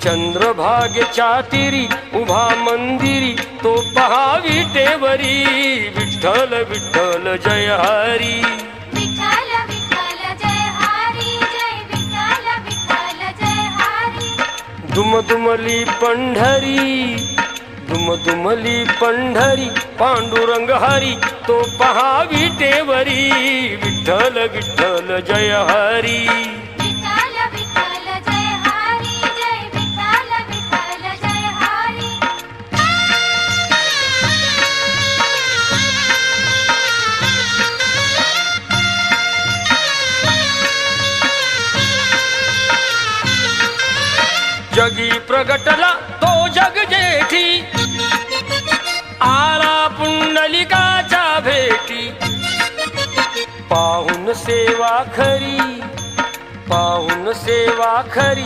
चंद्रभागेच्या तीरी उभा मंदिरी तो पहा विटेवरी विठ्ठल विठ्ठल जय हरी विठ्ठल विठ्ठल जय हरी जय विठ्ठल विठ्ठल जय हरी दुमदुमली पंढरी पांडुरंग हरी तो पहा विटेवरी विठ्ठल विठ्ठल जय हरी विठ्ठल विठ्ठल जय हरी जय विठ्ठल विठ्ठल जय हरी जगी प्रगटला तो जग जेठी आला पुंडलिकाच्या भेटी पाहून सेवा खरी